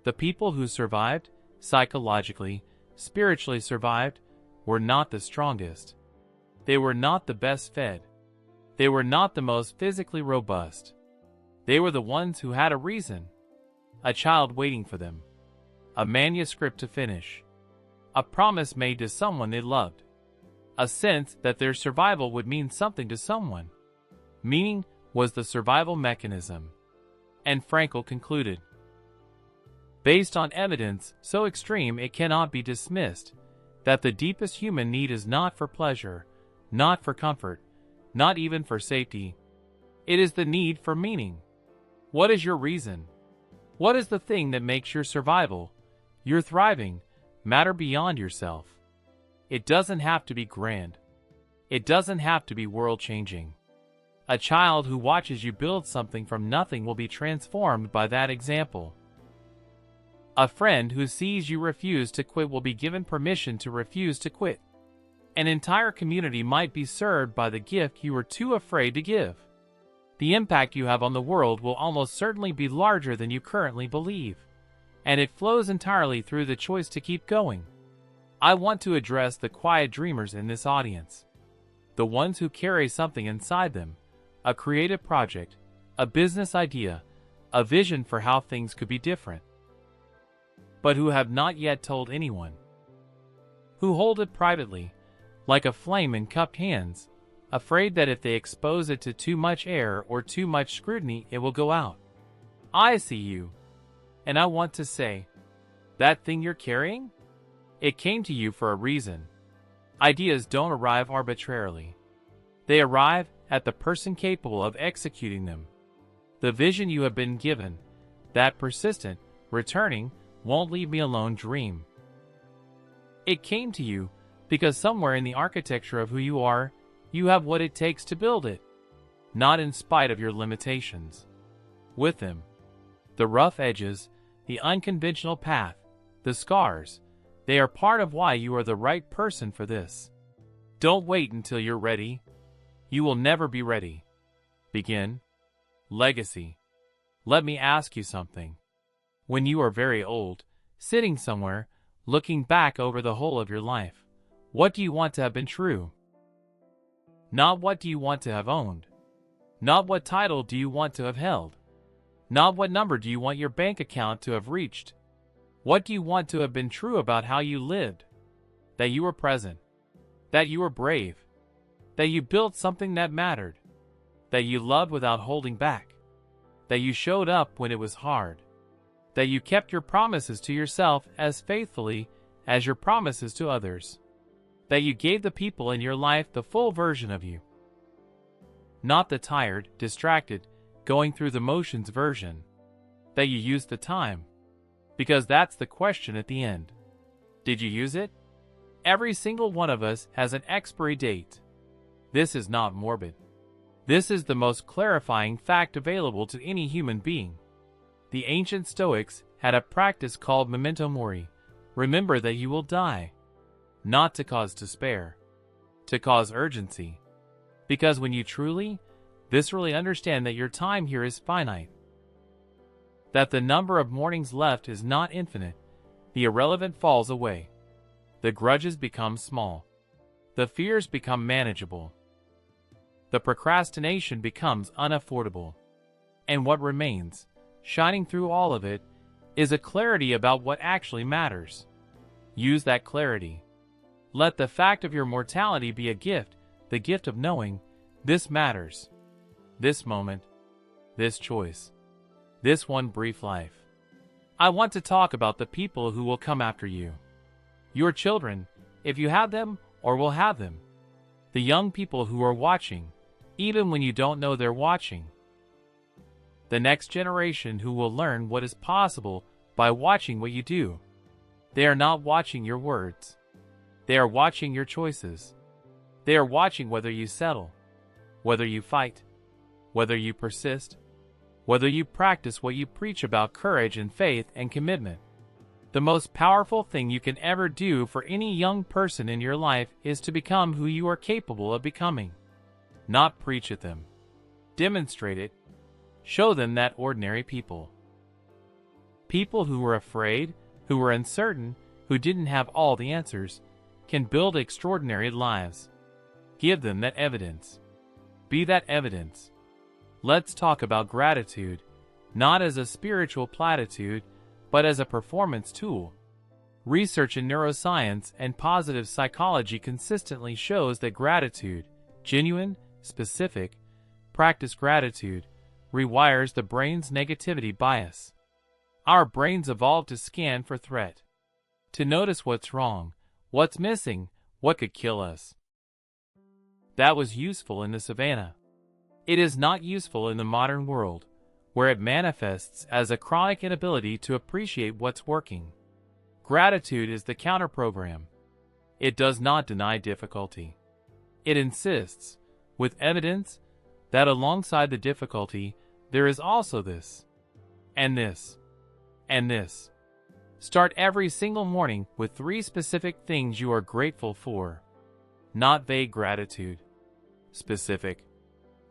The people who survived, psychologically, spiritually survived, were not the strongest. They were not the best fed. They were not the most physically robust. They were the ones who had a reason, a child waiting for them, a manuscript to finish, a promise made to someone they loved, a sense that their survival would mean something to someone. Meaning was the survival mechanism. And Frankl concluded, based on evidence so extreme it cannot be dismissed, that the deepest human need is not for pleasure, not for comfort, not even for safety. It is the need for meaning. What is your reason? What is the thing that makes your survival, your thriving, matter beyond yourself? It doesn't have to be grand. It doesn't have to be world-changing. A child who watches you build something from nothing will be transformed by that example. A friend who sees you refuse to quit will be given permission to refuse to quit. An entire community might be served by the gift you were too afraid to give. The impact you have on the world will almost certainly be larger than you currently believe, and it flows entirely through the choice to keep going. I want to address the quiet dreamers in this audience, the ones who carry something inside them, a creative project, a business idea, a vision for how things could be different, but who have not yet told anyone, who hold it privately, like a flame in cupped hands, afraid that if they expose it to too much air or too much scrutiny, it will go out. I see you, and I want to say, That thing you're carrying? It came to you for a reason. Ideas don't arrive arbitrarily. They arrive at the person capable of executing them. The vision you have been given, that persistent, returning, won't leave me alone dream. It came to you because somewhere in the architecture of who you are, you have what it takes to build it. Not in spite of your limitations. With them, the rough edges, the unconventional path, the scars, they are part of why you are the right person for this. Don't wait until you're ready. You will never be ready. Begin. Legacy. Let me ask you something. When you are very old, sitting somewhere, looking back over the whole of your life, what do you want to have been true? Not what do you want to have owned. Not what title do you want to have held. Not what number do you want your bank account to have reached. What do you want to have been true about how you lived? That you were present. That you were brave. That you built something that mattered. That you loved without holding back. That you showed up when it was hard. That you kept your promises to yourself as faithfully as your promises to others. That you gave the people in your life the full version of you. Not the tired, distracted, going through the motions version. That you used the time. Because that's the question at the end. Did you use it? Every single one of us has an expiry date. This is not morbid. This is the most clarifying fact available to any human being. The ancient Stoics had a practice called memento mori. Remember that you will die. Not to cause despair. To cause urgency. Because when you truly, viscerally understand that your time here is finite. That the number of mornings left is not infinite. The irrelevant falls away. The grudges become small. The fears become manageable. The procrastination becomes unaffordable. And what remains, shining through all of it, is a clarity about what actually matters. Use that clarity. Let the fact of your mortality be a gift, the gift of knowing, this matters. This moment, this choice, this one brief life. I want to talk about the people who will come after you. Your children, if you have them or will have them. The young people who are watching, even when you don't know they're watching. The next generation who will learn what is possible by watching what you do. They are not watching your words. They are watching your choices. They are watching whether you settle, whether you fight, whether you persist, whether you practice what you preach about courage and faith and commitment. The most powerful thing you can ever do for any young person in your life is to become who you are capable of becoming. Not preach at them. Demonstrate it. Show them that ordinary people. People who were afraid, who were uncertain, who didn't have all the answers, can build extraordinary lives. Give them that evidence. Be that evidence. Let's talk about gratitude, not as a spiritual platitude, but as a performance tool. Research in neuroscience and positive psychology consistently shows that gratitude, genuine, specific, practice gratitude, rewires the brain's negativity bias. Our brains evolved to scan for threat, to notice what's wrong, what's missing, what could kill us. That was useful in the savannah. It is not useful in the modern world, where it manifests as a chronic inability to appreciate what's working. Gratitude is the counter-program. It does not deny difficulty. It insists, with evidence, that alongside the difficulty, there is also this, and this, and this. Start every single morning with 3 specific things you are grateful for. Not vague gratitude. Specific.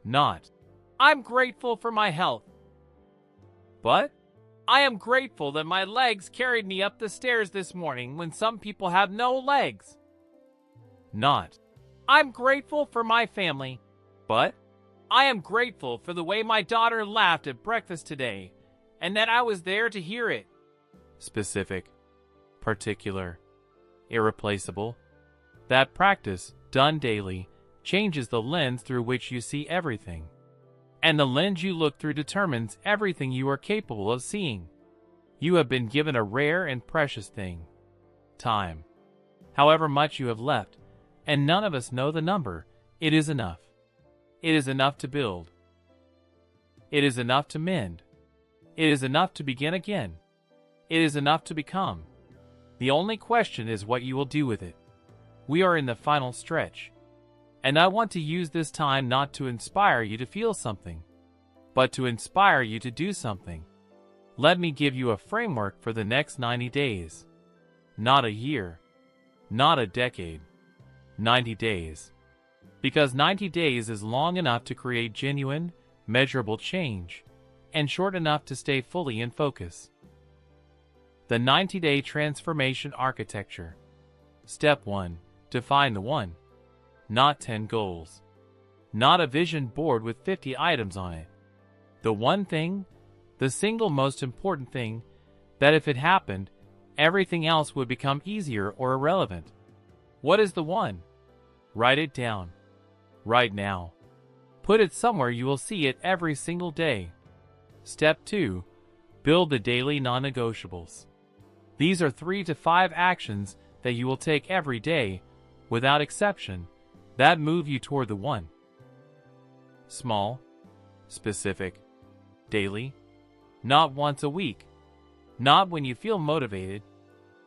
Not, I'm grateful for my health. But, I am grateful that my legs carried me up the stairs this morning when some people have no legs. Not, I'm grateful for my family. But, I am grateful for the way my daughter laughed at breakfast today, and that I was there to hear it. Specific. Particular. Irreplaceable. That practice, done daily, changes the lens through which you see everything. And the lens you look through determines everything you are capable of seeing. You have been given a rare and precious thing: time. However much you have left, and none of us know the number, it is enough. It is enough to build. It is enough to mend. It is enough to begin again. It is enough to become. The only question is what you will do with it. We are in the final stretch, and I want to use this time not to inspire you to feel something, but to inspire you to do something. Let me give you a framework for the next 90 days. Not a year, not a decade, 90 days. Because 90 days is long enough to create genuine, measurable change, and short enough to stay fully in focus. The 90-day transformation architecture. Step 1. Define the one. Not 10 goals. Not a vision board with 50 items on it. The one thing, the single most important thing, that if it happened, everything else would become easier or irrelevant. What is the one? Write it down. Right now. Put it somewhere you will see it every single day. Step 2. Build the daily non-negotiables. These are 3 to 5 actions that you will take every day, without exception, that move you toward the one. Small, specific, daily, not once a week, not when you feel motivated,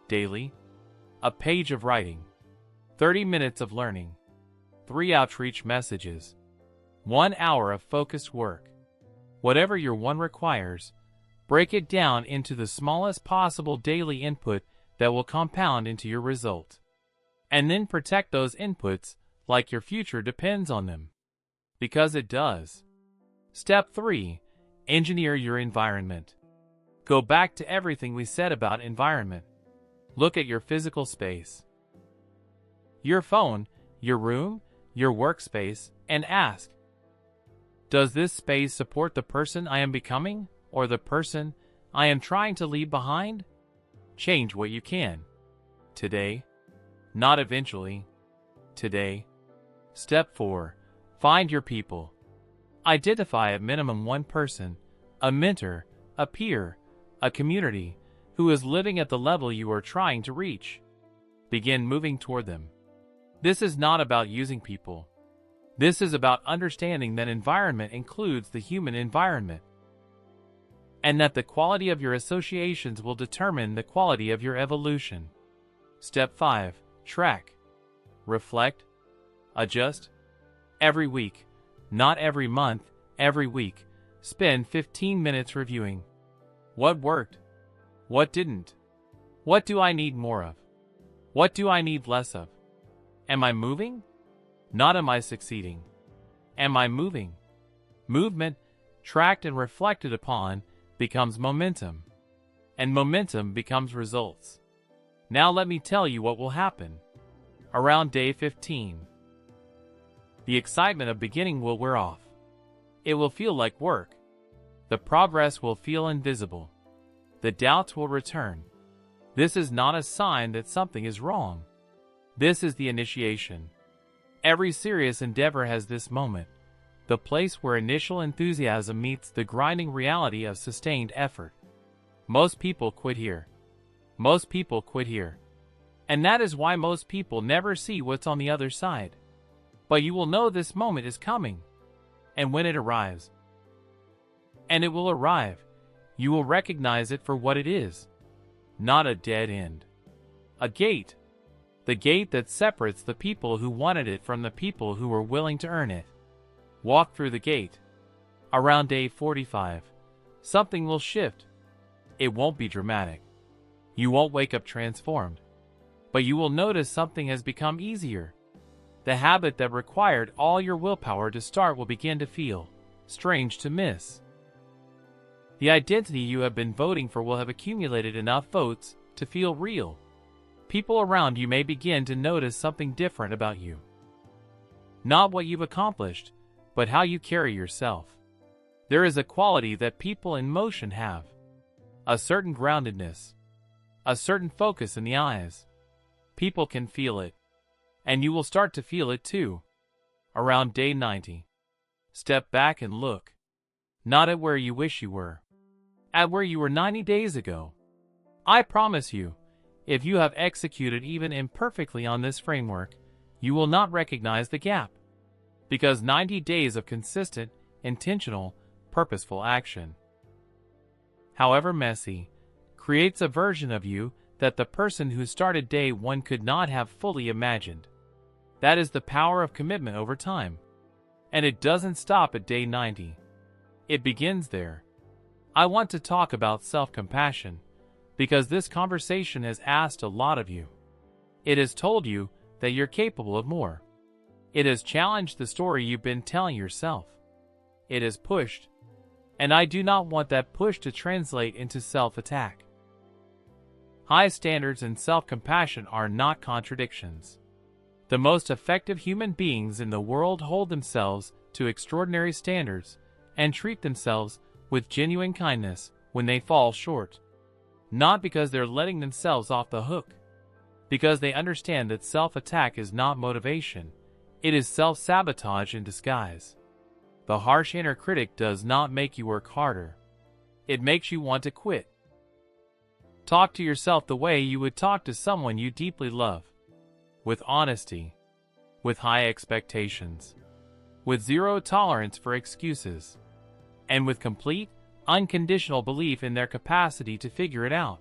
daily. A page of writing, 30 minutes of learning, 3 outreach messages, 1 hour of focused work. Whatever your one requires, break it down into the smallest possible daily input that will compound into your result. And then protect those inputs like your future depends on them. Because it does. Step 3. Engineer your environment. Go back to everything we said about environment. Look at your physical space, your phone, your room, your workspace, and ask, does this space support the person I am becoming or the person I am trying to leave behind? Change what you can. Today. Not eventually. Today. Step 4. Find your people. Identify at minimum one person, a mentor, a peer, a community, who is living at the level you are trying to reach. Begin moving toward them. This is not about using people. This is about understanding that environment includes the human environment, and that the quality of your associations will determine the quality of your evolution. Step 5. Track. Reflect. Adjust. Every week, not every month, every week, spend 15 minutes reviewing. What worked? What didn't? What do I need more of? What do I need less of? Am I moving? Not am I succeeding. Am I moving? Movement, tracked and reflected upon, becomes momentum. And momentum becomes results. Now let me tell you what will happen. Around day 15, the excitement of beginning will wear off. It will feel like work. The progress will feel invisible. The doubts will return. This is not a sign that something is wrong. This is the initiation. Every serious endeavor has this moment, the place where initial enthusiasm meets the grinding reality of sustained effort. Most people quit here. Most people quit here. And that is why most people never see what's on the other side. But you will know this moment is coming. And when it arrives, and it will arrive, you will recognize it for what it is. Not a dead end. A gate. The gate that separates the people who wanted it from the people who were willing to earn it. Walk through the gate. Around day 45, something will shift. It won't be dramatic. You won't wake up transformed. But you will notice something has become easier. The habit that required all your willpower to start will begin to feel strange to miss. The identity you have been voting for will have accumulated enough votes to feel real. People around you may begin to notice something different about you. Not what you've accomplished, but how you carry yourself. There is a quality that people in motion have. A certain groundedness. A certain focus in the eyes. People can feel it. And you will start to feel it too. Around day 90. Step back and look. Not at where you wish you were. At where you were 90 days ago. I promise you, if you have executed even imperfectly on this framework, you will not recognize the gap. Because 90 days of consistent, intentional, purposeful action, however messy, creates a version of you that the person who started day 1 could not have fully imagined. That is the power of commitment over time. And it doesn't stop at day 90. It begins there. I want to talk about self-compassion, because this conversation has asked a lot of you. It has told you that you're capable of more. It has challenged the story you've been telling yourself. It has pushed. And I do not want that push to translate into self-attack. High standards and self-compassion are not contradictions. The most effective human beings in the world hold themselves to extraordinary standards and treat themselves with genuine kindness when they fall short. Not because they're letting themselves off the hook. Because they understand that self-attack is not motivation. It is self-sabotage in disguise. The harsh inner critic does not make you work harder. It makes you want to quit. Talk to yourself the way you would talk to someone you deeply love. With honesty. With high expectations. With zero tolerance for excuses. And with complete, unconditional belief in their capacity to figure it out.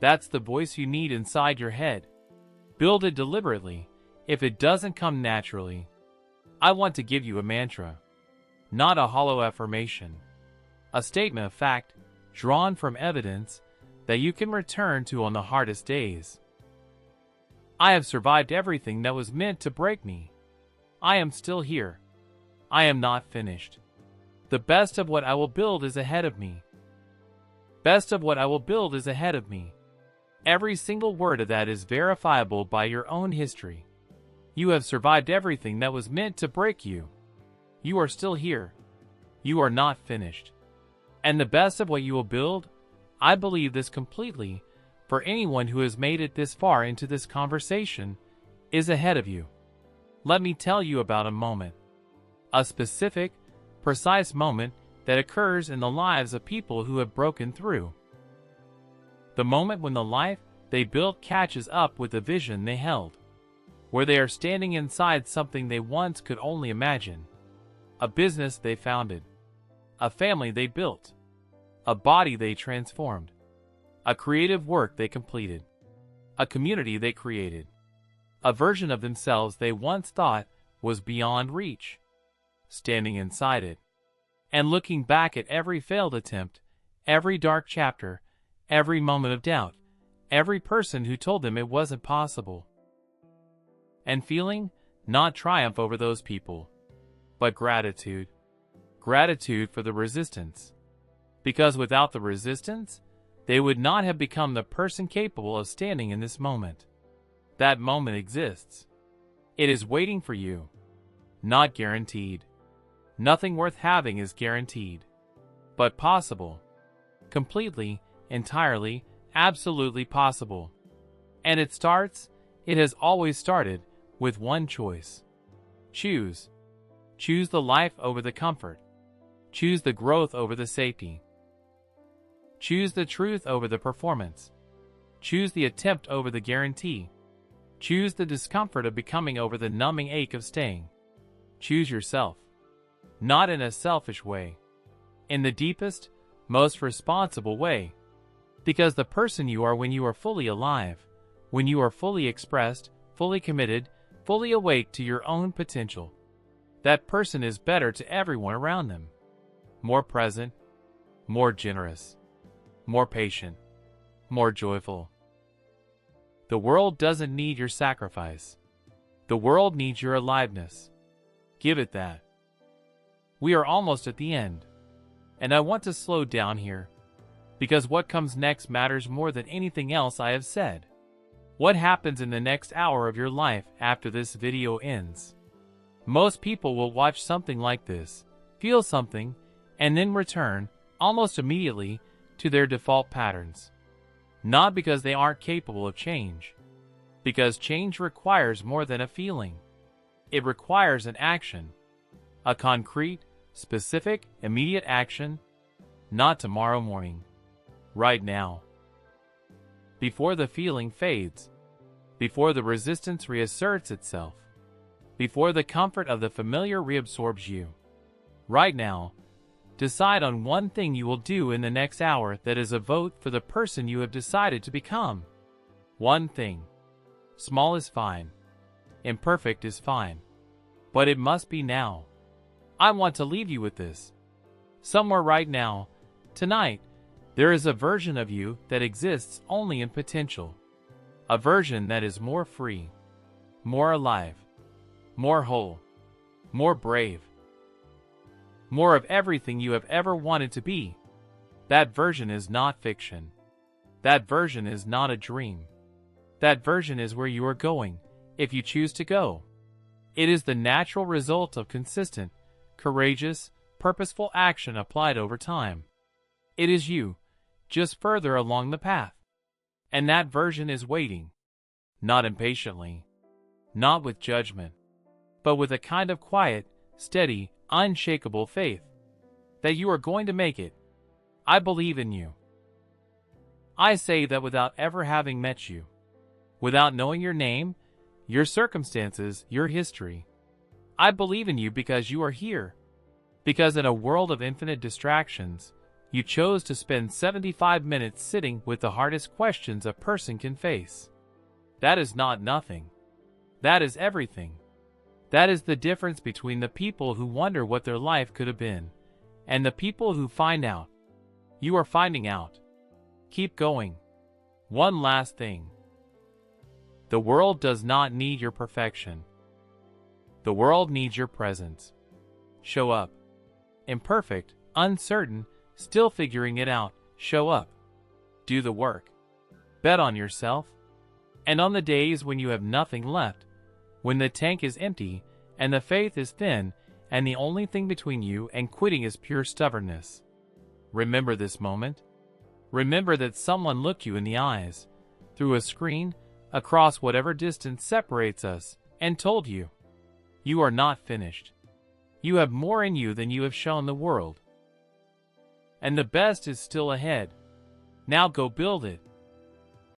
That's the voice you need inside your head. Build it deliberately. If it doesn't come naturally, I want to give you a mantra. Not a hollow affirmation. A statement of fact, drawn from evidence, that you can return to on the hardest days. I have survived everything that was meant to break me. I am still here. I am not finished. The best of what I will build is ahead of me. Best of what I will build is ahead of me. Every single word of that is verifiable by your own history. You have survived everything that was meant to break you. You are still here. You are not finished. And the best of what you will build, I believe this completely, for anyone who has made it this far into this conversation, is ahead of you. Let me tell you about a moment. A specific, precise moment that occurs in the lives of people who have broken through. The moment when the life they built catches up with the vision they held. Where they are standing inside something they once could only imagine. A business they founded. A family they built. A body they transformed. A creative work they completed. A community they created. A version of themselves they once thought was beyond reach. Standing inside it. And looking back at every failed attempt, every dark chapter, every moment of doubt, every person who told them it wasn't possible. And feeling, not triumph over those people, but gratitude. Gratitude for the resistance. Because without the resistance, they would not have become the person capable of standing in this moment. That moment exists. It is waiting for you. Not guaranteed. Nothing worth having is guaranteed. But possible. Completely, entirely, absolutely possible. And it has always started, with one choice. Choose. Choose the life over the comfort. Choose the growth over the safety. Choose the truth over the performance. Choose the attempt over the guarantee. Choose the discomfort of becoming over the numbing ache of staying. Choose yourself. Not in a selfish way. In the deepest, most responsible way. Because the person you are when you are fully alive, when you are fully expressed, fully committed, fully awake to your own potential, that person is better to everyone around them. More present, more generous, more patient, more joyful. The world doesn't need your sacrifice. The world needs your aliveness. Give it that. We are almost at the end. And I want to slow down here, because what comes next matters more than anything else I have said. What happens in the next hour of your life after this video ends? Most people will watch something like this, feel something, and then return, almost immediately, to their default patterns. Not because they aren't capable of change. Because change requires more than a feeling. It requires an action. A concrete, specific, immediate action. Not tomorrow morning. Right now. before the feeling fades, before the resistance reasserts itself, before the comfort of the familiar reabsorbs you. Right now, decide on one thing you will do in the next hour that is a vote for the person you have decided to become. One thing. Small is fine. Imperfect is fine. But it must be now. I want to leave you with this. Somewhere right now, tonight, there is a version of you that exists only in potential. A version that is more free, more alive, more whole, more brave, more of everything you have ever wanted to be. That version is not fiction. That version is not a dream. That version is where you are going, if you choose to go. It is the natural result of consistent, courageous, purposeful action applied over time. It is you, just further along the path. And that version is waiting. Not impatiently. Not with judgment. But with a kind of quiet, steady, unshakable faith. That you are going to make it. I believe in you. I say that without ever having met you. Without knowing your name, your circumstances, your history. I believe in you because you are here. Because in a world of infinite distractions, you chose to spend 75 minutes sitting with the hardest questions a person can face. That is not nothing. That is everything. That is the difference between the people who wonder what their life could have been, and the people who find out. You are finding out. Keep going. One last thing. The world does not need your perfection. The world needs your presence. Show up. Imperfect, uncertain, still figuring it out, show up. Do the work. Bet on yourself. And on the days when you have nothing left, when the tank is empty, and the faith is thin, and the only thing between you and quitting is pure stubbornness. Remember this moment. Remember that someone looked you in the eyes, through a screen, across whatever distance separates us, and told you, you are not finished. You have more in you than you have shown the world. And the best is still ahead. Now go build it.